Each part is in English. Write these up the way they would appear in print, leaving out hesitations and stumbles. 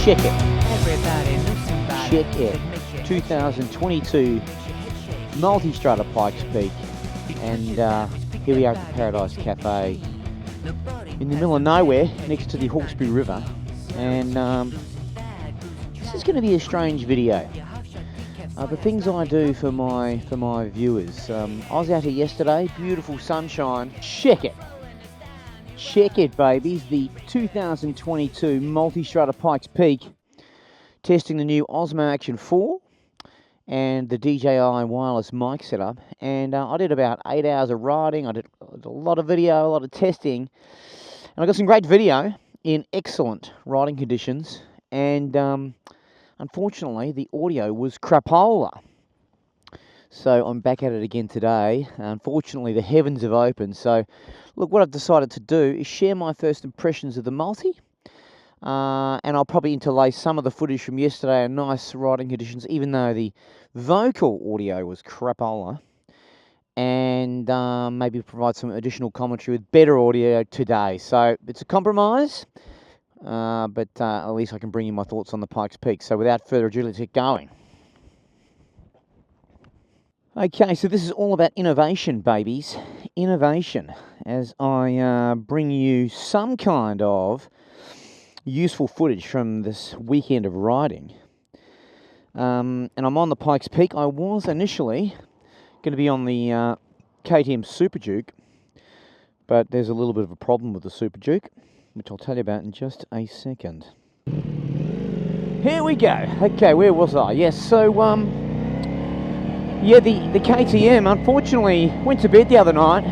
Check it. 2022 Multistrada Pikes Peak, and here we are at the Paradise Cafe in the middle of nowhere next to the Hawkesbury River, and this is going to be a strange video. The things I do for my viewers. I was out here yesterday, beautiful sunshine. Check it, babies. The 2022 Multistrada Pikes Peak, testing the new Osmo Action 4 and the DJI wireless mic setup. And I did about 8 hours of riding. I did a lot of video, a lot of testing, and I got some great video in excellent riding conditions. And unfortunately, the audio was crapola. So I'm back at it again today. Unfortunately, the heavens have opened. So look, what I've decided to do is share my first impressions of the Multi. And I'll probably interlace some of the footage from yesterday in nice riding conditions, even though the vocal audio was crapola. And maybe provide some additional commentary with better audio today. So it's a compromise. But at least I can bring you my thoughts on the Pikes Peak. So without further ado, let's get going. Okay, so this is all about innovation, babies. Innovation, as I bring you some kind of useful footage from this weekend of riding. And I'm on the Pikes Peak. I was initially going to be on the KTM Super Duke, but there's a little bit of a problem with the Super Duke, which I'll tell you about in just a second. Here we go. Okay, where was I? Yes, so yeah, the KTM unfortunately went to bed the other night,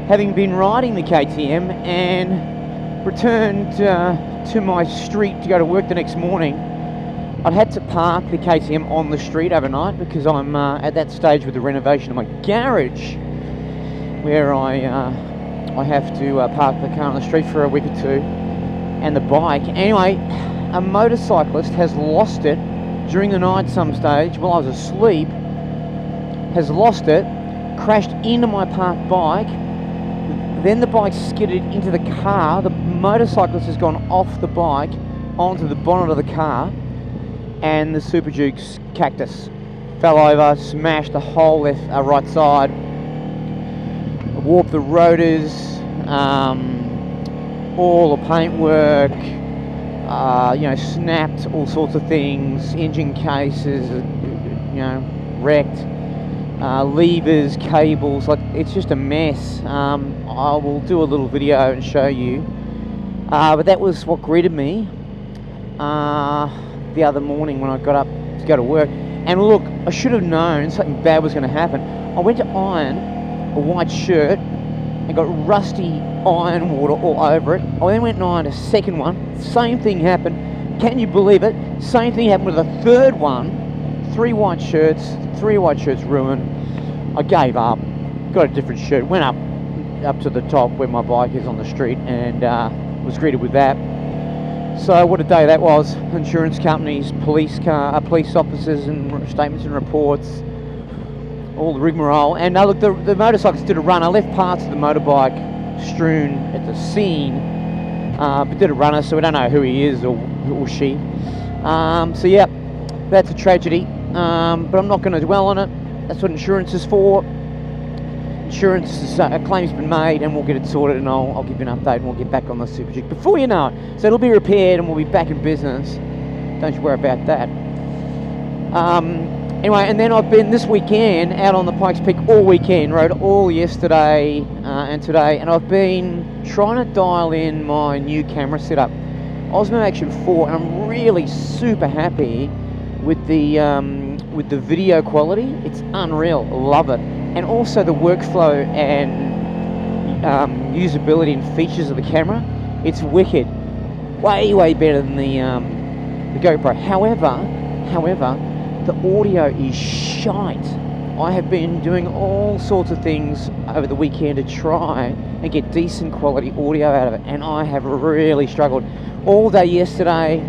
having been riding the KTM, and returned to my street to go to work the next morning. I'd had to park the KTM on the street overnight because I'm at that stage with the renovation of my garage, where I have to park the car on the street for a week or two, and the bike. Anyway, a motorcyclist has lost it during the night some stage while I was asleep, has lost it, crashed into my parked bike, then the bike skidded into the car. The motorcyclist has gone off the bike onto the bonnet of the car, and the Super Duke's cactus fell over, smashed the whole right side, warped the rotors, all the paintwork, snapped all sorts of things, engine cases, wrecked, levers, cables, like it's just a mess. I will do a little video and show you, but that was what greeted me the other morning when I got up to go to work. And look, I should have known something bad was going to happen. I went to iron a white shirt and got rusty iron water all over it. I then went and ironed a second one. Same thing happened. Can you believe it? Same thing happened with a third one. Three white shirts ruined. I gave up, got a different shirt, went up to the top where my bike is on the street, and was greeted with that. So what a day that was. Insurance companies, police officers, and statements and reports, all the rigmarole. And look, the motorcyclist did a runner, left parts of the motorbike strewn at the scene, but did a runner, so we don't know who he is or she. So yeah, that's a tragedy, but I'm not going to dwell on it. That's what insurance is for. Insurance claim's been made, and we'll get it sorted, and I'll give you an update, and we'll get back on the Super Duke before you know it. So it'll be repaired, and we'll be back in business. Don't you worry about that. Anyway, and then I've been this weekend out on the Pikes Peak all weekend, rode all yesterday and today, and I've been trying to dial in my new camera setup, Osmo Action 4, and I'm really super happy with the video quality. It's unreal, love it. And also the workflow and usability and features of the camera, it's wicked. Way better than the GoPro. However, the audio is shite. I have been doing all sorts of things over the weekend to try and get decent quality audio out of it, and I have really struggled. All day yesterday,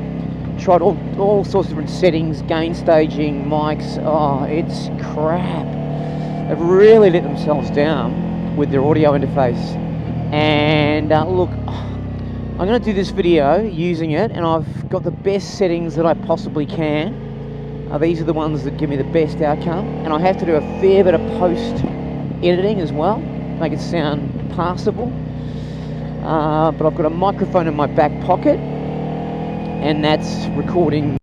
tried all sorts of different settings, gain staging, mics. Oh, it's crap. They've really let themselves down with their audio interface. And look, I'm going to do this video using it, and I've got the best settings that I possibly can. These are the ones that give me the best outcome, and I have to do a fair bit of post editing as well, make it sound passable. But I've got a microphone in my back pocket, and that's recording.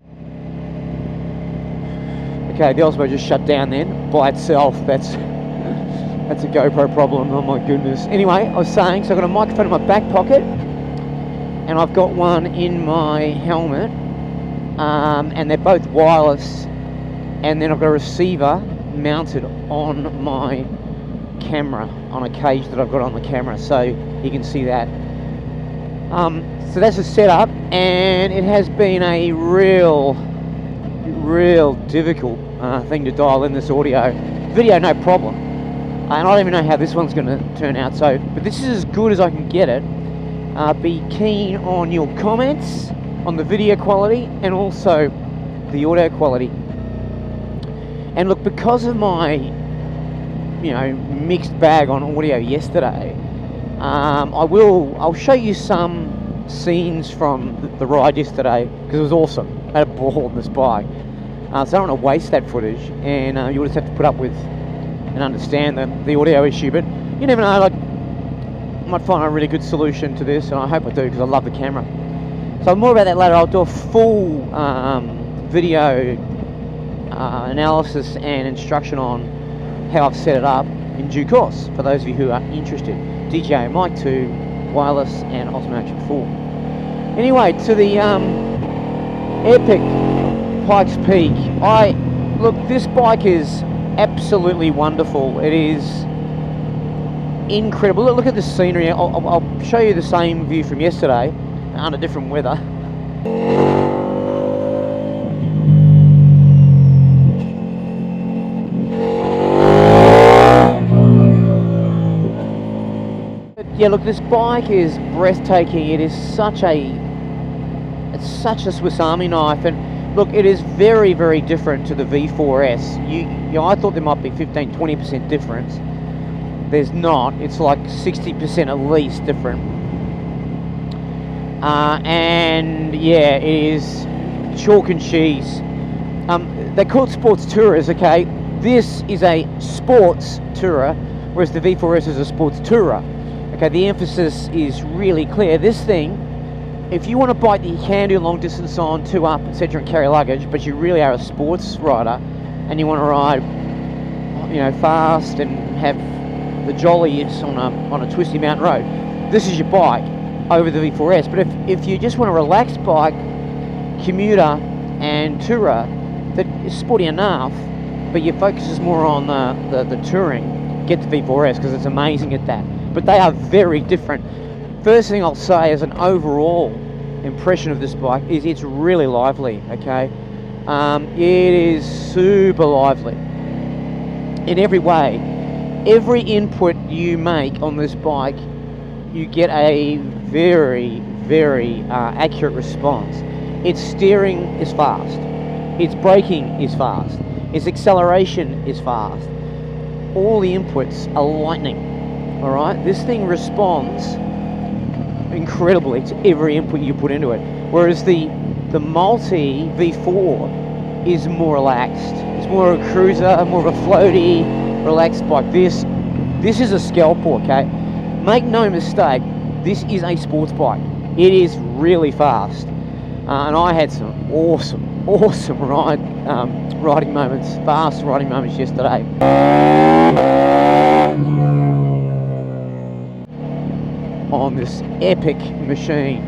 Okay, the Osmo just shut down then by itself. That's a GoPro problem. Oh my goodness. Anyway, I was saying, so I've got a microphone in my back pocket, and I've got one in my helmet, and they're both wireless, and then I've got a receiver mounted on my camera, on a cage that I've got on the camera, so you can see that. So that's the setup, and it has been a real difficult thing to dial in this audio. Video, no problem, and I don't even know how this one's going to turn out, so, but this is as good as I can get it. Be keen on your comments on the video quality and also the audio quality. And look, because of my mixed bag on audio yesterday, I'll show you some scenes from the ride yesterday, because it was awesome. I had a ball on this bike, so I don't want to waste that footage, and you'll just have to put up with and understand the audio issue. But you never know, like, I might find a really good solution to this, and I hope I do, because I love the camera. So more about that later. I'll do a full video analysis and instruction on how I've set it up in due course, for those of you who are interested. DJI Mic 2, wireless, and Osmo Action 4. Anyway, to the epic Pikes Peak. Look, this bike is absolutely wonderful. It is incredible. Look at the scenery. I'll show you the same view from yesterday under different weather. Yeah, look, this bike is breathtaking. It is such a Swiss Army knife, and look, it is very, very different to the V4S. I thought there might be 15-20% difference. There's not. It's like 60% at least different. And yeah, it is chalk and cheese. They're called sports tourers, okay? This is a sports tourer, whereas the V4S is a sports tourer. Okay, the emphasis is really clear. This thing, if you want a bike that you can do long distance on, 2 up, etc., and carry luggage, but you really are a sports rider and you want to ride, fast and have the jollies on a twisty mountain road, this is your bike over the V4S. But if you just want a relaxed bike, commuter and tourer that is sporty enough, but your focus is more on the touring, get the V4S, because it's amazing at that. But they are very different. First thing I'll say as an overall impression of this bike is it's really lively, okay? It is super lively in every way. Every input you make on this bike, you get a very, very accurate response. Its steering is fast. Its braking is fast. Its acceleration is fast. All the inputs are lightning. All right, this thing responds incredibly to every input you put into it. Whereas the Multi V4 is more relaxed. It's more of a cruiser, more of a floaty, relaxed bike. This is a scalper, okay? Make no mistake, this is a sports bike. It is really fast, and I had some awesome riding moments, fast riding moments yesterday. On this epic machine.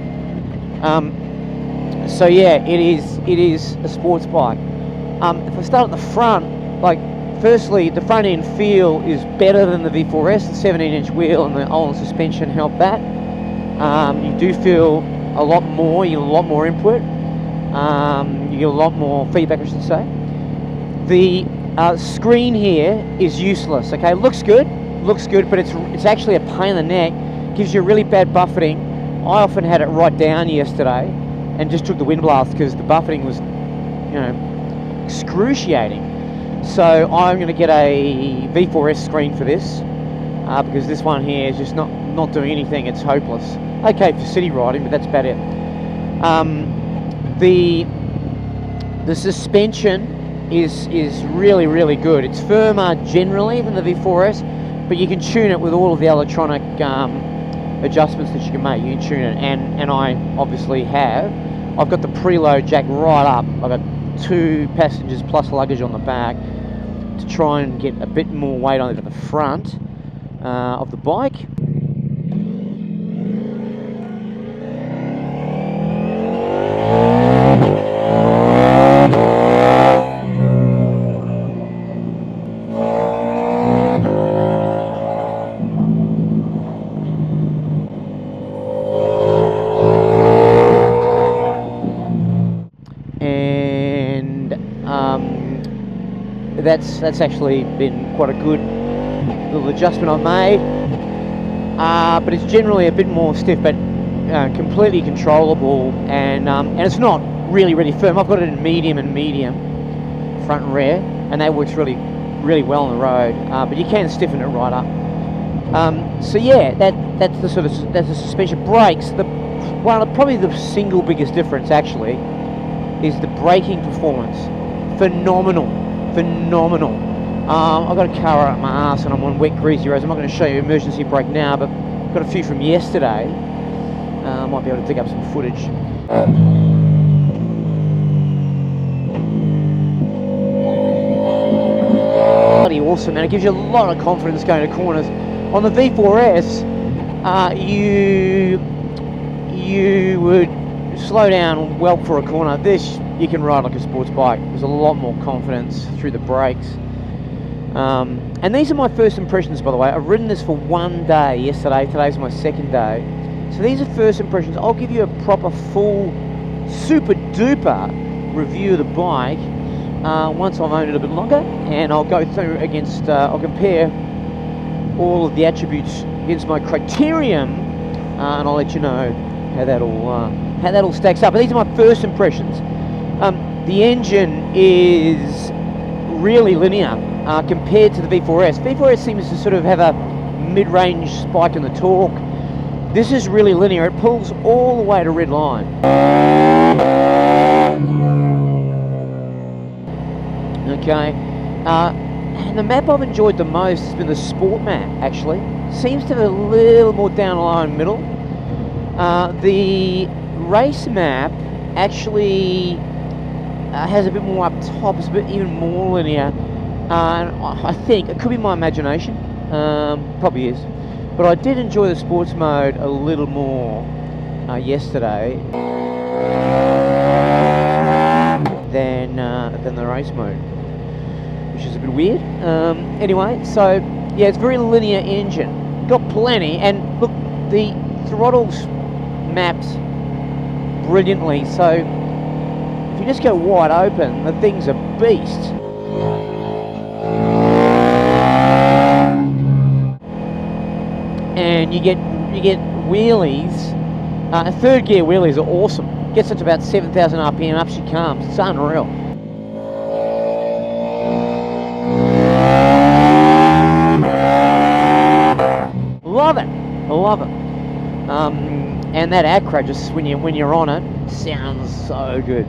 So yeah, it is a sports bike. If I start at the front, like, firstly, the front end feel is better than the V4S. The 17-inch wheel and the Olin suspension help that. You do feel a lot more. You get a lot more input. You get a lot more feedback, I should say. The screen here is useless. Okay, looks good, but it's actually a pain in the neck. Gives you really bad buffeting. I often had it right down yesterday and just took the wind blast because the buffeting was, excruciating. So I'm going to get a V4S screen for this. because this one here is just not doing anything. It's hopeless. Okay for city riding, but that's about it. The suspension is really good. It's firmer generally than the V4S, but you can tune it with all of the electronic adjustments that you can make. You can tune it, and I obviously have. I've got the preload jack right up. I've got 2 passengers plus luggage on the back to try and get a bit more weight on the front of the bike. That's actually been quite a good little adjustment I've made, but it's generally a bit more stiff, but completely controllable, and it's not really firm. I've got it in medium front and rear, and that works really well on the road, but you can stiffen it right up. So yeah, that's the suspension. Brakes, probably the single biggest difference actually is the braking performance. Phenomenal. I've got a car up my arse and I'm on wet greasy roads. I'm not going to show you emergency brake now, but I've got a few from yesterday. I might be able to dig up some footage. Bloody awesome, man. It gives you a lot of confidence going to corners. On the V4S, you would slow down well for a corner. This, you can ride like a sports bike. There's a lot more confidence through the brakes. And these are my first impressions, by the way. I've ridden this for 1 day yesterday. Today's my 2nd day. So these are first impressions. I'll give you a proper, full, super duper review of the bike once I've owned it a bit longer, and I'll go through against, I'll compare all of the attributes against my criterion, and I'll let you know how that all stacks up. But these are my first impressions. The engine is really linear compared to the V4S. V4S seems to sort of have a mid-range spike in the torque. This is really linear. It pulls all the way to red line. Okay, and the map I've enjoyed the most has been the sport map, actually. Seems to have a little more down the line middle. The race map actually has a bit more up top. It's a bit even more linear, and I think it could be my imagination, probably is, but I did enjoy the sports mode a little more yesterday than the race mode, which is a bit weird. Anyway, so yeah, it's a very linear engine, got plenty, and look, the throttle's mapped brilliantly, so if you just go wide open, the thing's a beast. And you get wheelies, third gear wheelies are awesome. Gets up to about 7,000 RPM, up she comes. It's unreal. Love it. I love it. And that acro, just when you're on it, sounds so good.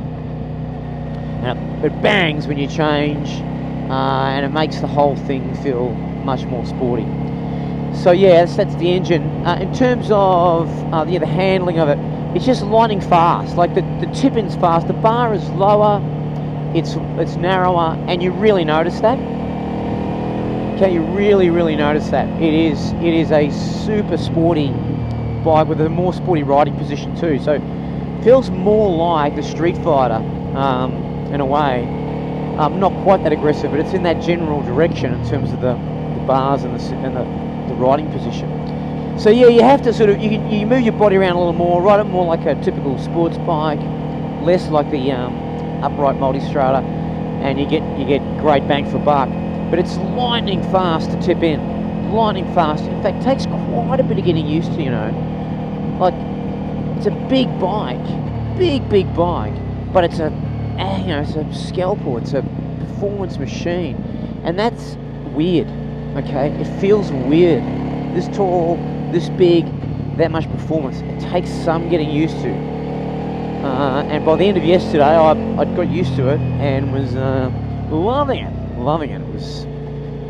And it bangs when you change, and it makes the whole thing feel much more sporty. So yeah, that's the engine. In terms of the handling of it, it's just lightning fast. Like the tip-in's fast, the bar is lower, it's narrower, and you really notice that. Okay, you really notice that. It is a super sporty bike with a more sporty riding position too. So it feels more like the Street Fighter in a way. Not quite that aggressive, but it's in that general direction in terms of the bars and the riding position. So yeah, you have to sort of, you move your body around a little more, ride it more like a typical sports bike, less like the upright Multistrada, and you get great bang for buck. But it's lightning fast to tip in, lightning fast. In fact, it takes quite a bit of getting used to, you know. Like, it's a big bike, big bike, but it's a scalpel, it's a performance machine, and that's weird. Okay, it feels weird. this tall, this big, that much performance. It takes some getting used to. And by the end of yesterday, I got used to it and was loving it. It was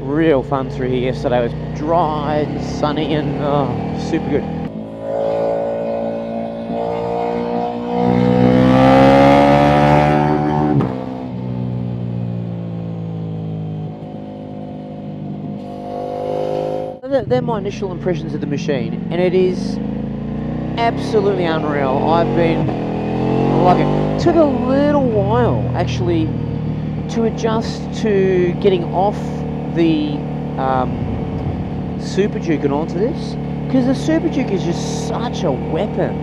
real fun through here yesterday. It was dry and sunny and super good. They're my initial impressions of the machine, and it is absolutely unreal. I've been loving it. It took a little while actually to adjust to getting off the Super Duke and onto this, because the Super Duke is just such a weapon,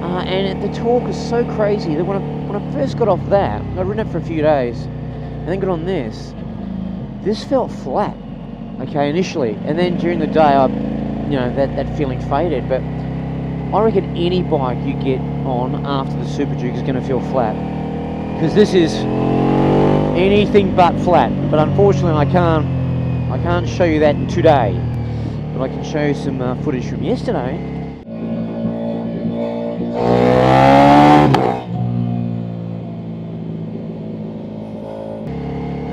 and the torque is so crazy that when I first got off that, I'd ridden it for a few days, and then got on this felt flat. Okay, initially, and then during the day, that feeling faded. But I reckon any bike you get on after the Super Duke is going to feel flat, because this is anything but flat. But unfortunately, I can't show you that today. But I can show you some footage from yesterday.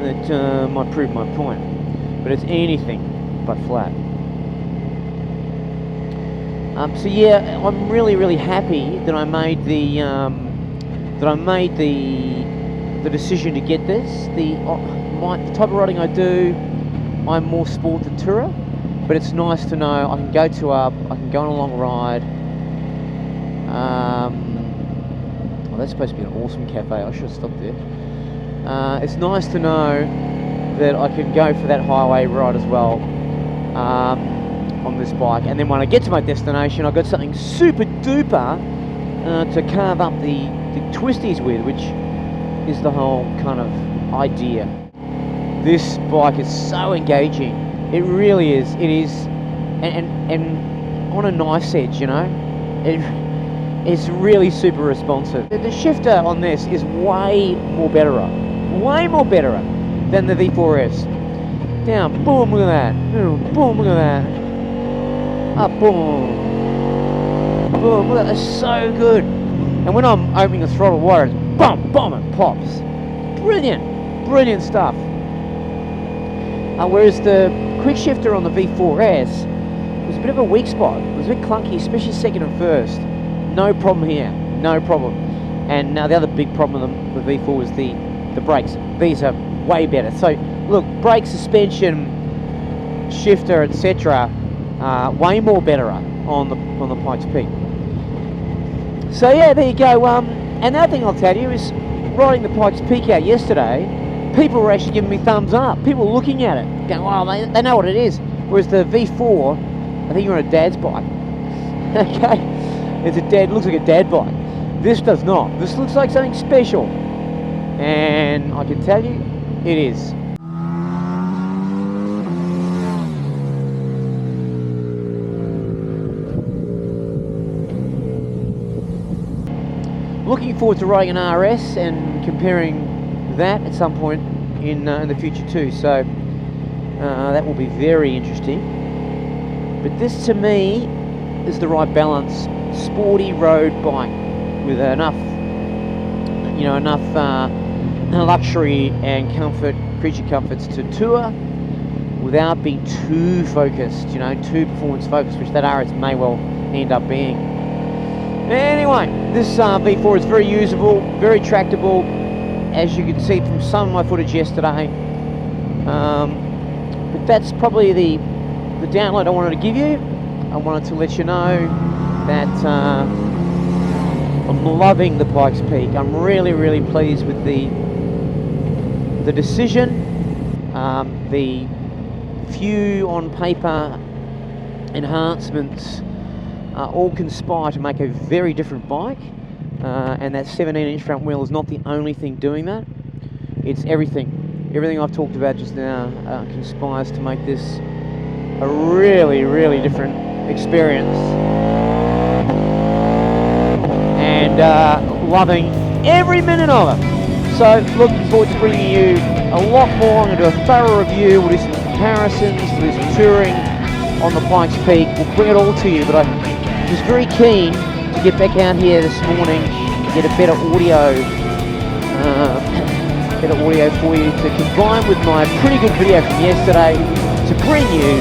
That might prove my point. But it's anything but flat. So yeah, I'm really happy that I made the decision to get this. The type of riding I do, I'm more sport than tourer, but it's nice to know I can go to up, I can go on a long ride. Oh, that's supposed to be an awesome cafe. I should have stopped there. It's nice to know that I can go for that highway ride as well on this bike, and then when I get to my destination, I've got something super duper to carve up the twisties with, which is the whole kind of idea. This bike is so engaging. It really is. It is, and on a nice edge, it's really super responsive. The shifter on this is way more better than the V4S. Down, boom, look at that. Boom, look at that. Up, boom. Boom, look at that, that's so good. And when I'm opening the throttle wire, it's bum, bum, it pops. Brilliant stuff. Whereas the quick shifter on the V4S was a bit of a weak spot. It was a bit clunky, especially second and first. No problem here, no problem. And now the other big problem with the V4 was the brakes. These are way better. So look, brake, suspension, shifter, etc., way more better on the Pikes Peak. So yeah, there you go. And the other thing I'll tell you is, riding the Pikes Peak out yesterday, people were actually giving me thumbs up. People were looking at it, going, "Wow, they know what it is." Whereas the V4, I think you're on a dad's bike. Okay, looks like a dad bike. This does not. This looks like something special, and I can tell you, it is. Looking forward to riding an RS and comparing that at some point in the future too. So that will be very interesting. But this, to me, is the right balance: sporty road bike with enough luxury and creature comforts to tour, without being too focused, too performance focused, which that RS may well end up being. Anyway, this V4 is very usable, very tractable, as you can see from some of my footage yesterday. But that's probably the download I wanted to give you. I wanted to let you know that I'm loving the Pikes Peak. I'm really pleased with the decision. The few on paper enhancements all conspire to make a very different bike, and that 17-inch front wheel is not the only thing doing that. It's everything I've talked about just now conspires to make this a really different experience, and loving every minute of it. So looking forward to bringing you a lot more. I'm going to do a thorough review, we'll do some comparisons, we'll do some touring, on the Pikes Peak. We'll bring it all to you, but I was very keen to get back out here this morning to get a better audio for you, to combine with my pretty good video from yesterday to bring you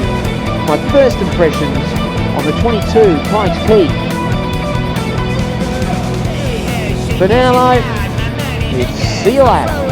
my first impressions on the 22 Pikes Peak. For now, though, see you later.